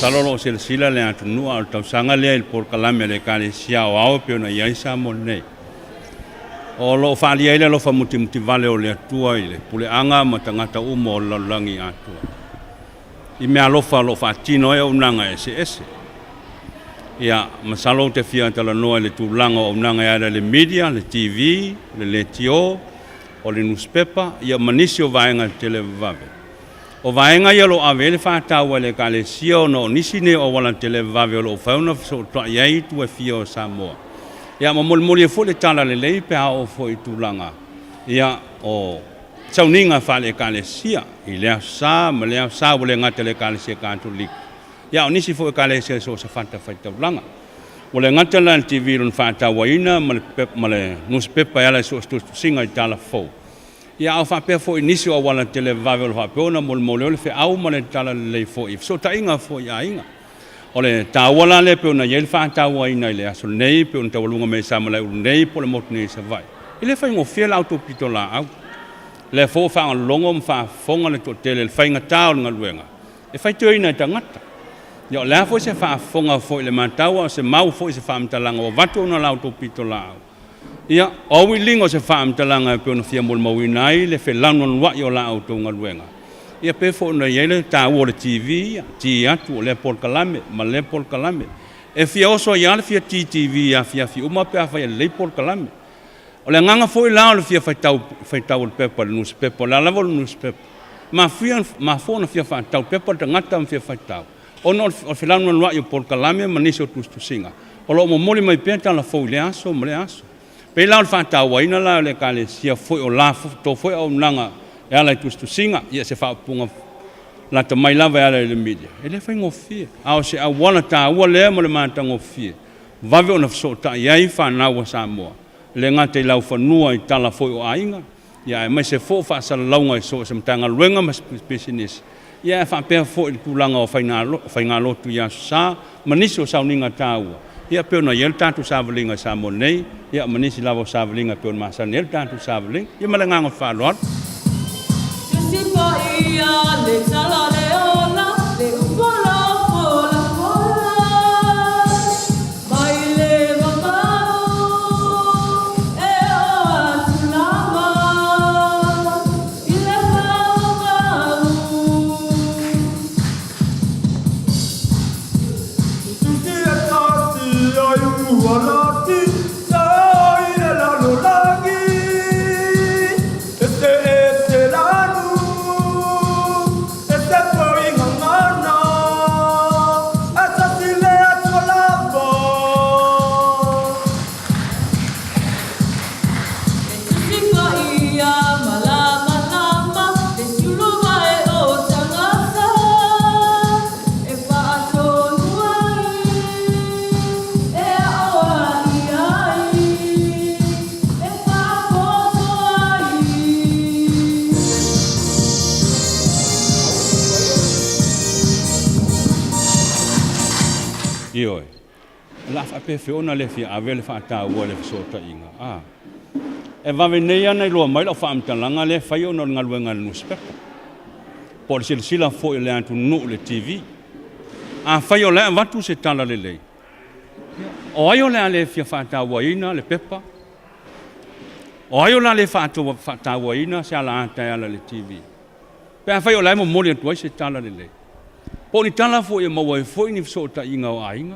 Salolo sila le atu nua al tau sanga le il por kalame le kale sia o au pe na ia sa mo nei. O lo fa lia ile lo fa muti vale o le atua ile pule anga ma tangata umo lo langi atua. I me alofa lo fa tino e unanga ese. Ia masalo te fia tala noa le tulanga o unanga ia le media, le TV, le tio o le newspaper ia manisi o vaenga tele vave. O vaenga ia lo avele whātaua le kale sia no nisine o wala tele vave o lo whauna so toa iai tu e fia o Samoa. Ia ma moli e fo le tala le lei pe o fo i tūlanga. Ia o sauninga whale kale sia i lea sa, ma lea sa wale ngata le kale sia kātolik. Ia o nisi fo e kale sia so sa whanta whaitaulanga. Wale ngata la TV run whātaua ina ma le newspaper ala so singa i tala fo. Ia au whapea fo i nisi o wala tele vave o whapea ona mole ole fe au ma le tala lei fo i. So ta inga fo i a inga. O le tāwala le pe ona yel whātaua ina i le aso nei pe ona tawalunga me sa malai uru nei po le motu nei sa vai. I le whaingo whiela auto pito la au. Le fo whaanga longo mwha fonga le to tele le whainga tāo ngā luenga. E whaitua ina i tangata. Ia o lea fo se wha fonga fo i le mātaua o se mau fo i se whaamtalanga o watu ona la auto pito la au. Ia, o lingo se whaamtalanga pe ona fia mawina ai le fe lanon wa i o la auto ngā luenga. Ia pe fo na yele ta o le TV, ti atu le Pol Kalame, ma le Pol Kalame. E fia oso ia le fia TV ia fia uma pe afa le Pol Kalame. O le nganga fo i la le fia faitau le pepa le newspaper, la lavo le newspaper. Ma fo na fia faitau pepa te ngata ma fia faitau. O no o filano wa i Pol Kalame ma nisi o tusinga. O lo mo moli mai penta la fo le aso, ma le aso. Pe la faitau wa ina la le kale sia fo o la to fo o nanga e ala tu singa ia se fa punga la ta mai lava ala le media ele fa ngofia au se au wana ta ua le mo le mata ngofia vave ona so ta ia fa na wa Samoa le ngate lau fa nua i tala foi o ainga ia mai se fo fa sa launga i so se mtanga luenga mas business ia fa pe fo i tulanga o fa ngalo tu ia sa maniso sa uninga ta ua ia pe ona yel tatu sa valinga sa mo nei ia manisi lavo sa valinga pe ona sa yel tatu sa valinga ia malanga ngo fa lot le sala le ola le upola pola pola baile mamao e o atulama ile mamao tuki e tasi ayu alati sai e la lolagi Ioi. La fa pe fe ona le fi avele fa ta o le so ta inga. E va venei ana lo mai lo fa amtalanga le fa yo no ngaluenga no specta. Por sila fo le antu no le TV. Fa yo le va tu se tala le lei. O ayo le fi fa ta o ina le pepa. O ayo le fa ta o ina se ala anta ala le TV. Pe fa yo le mo mo le tu se tala le lei. Po ni tala fo e mawai fo ni so ta inga o ainga.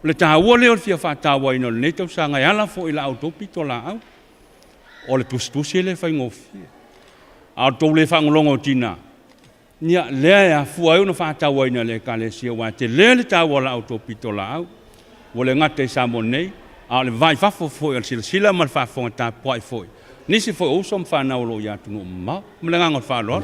Le ta ua leo fia fa ta wa ina le tau sanga ala fo ila autopito la au. O le tustusi le fa ngofia. Auto le fa ngolongo tina. Nia le ya fu ai no fa ta wa ina le kale sia wa te le ta wa la autopito la au. Wo le ngate sa mo nei a le vai fafo foi al sila mal fafo ta poi foi nisi foi o som fa na lo ya tu no ma mlenga ngol fa lo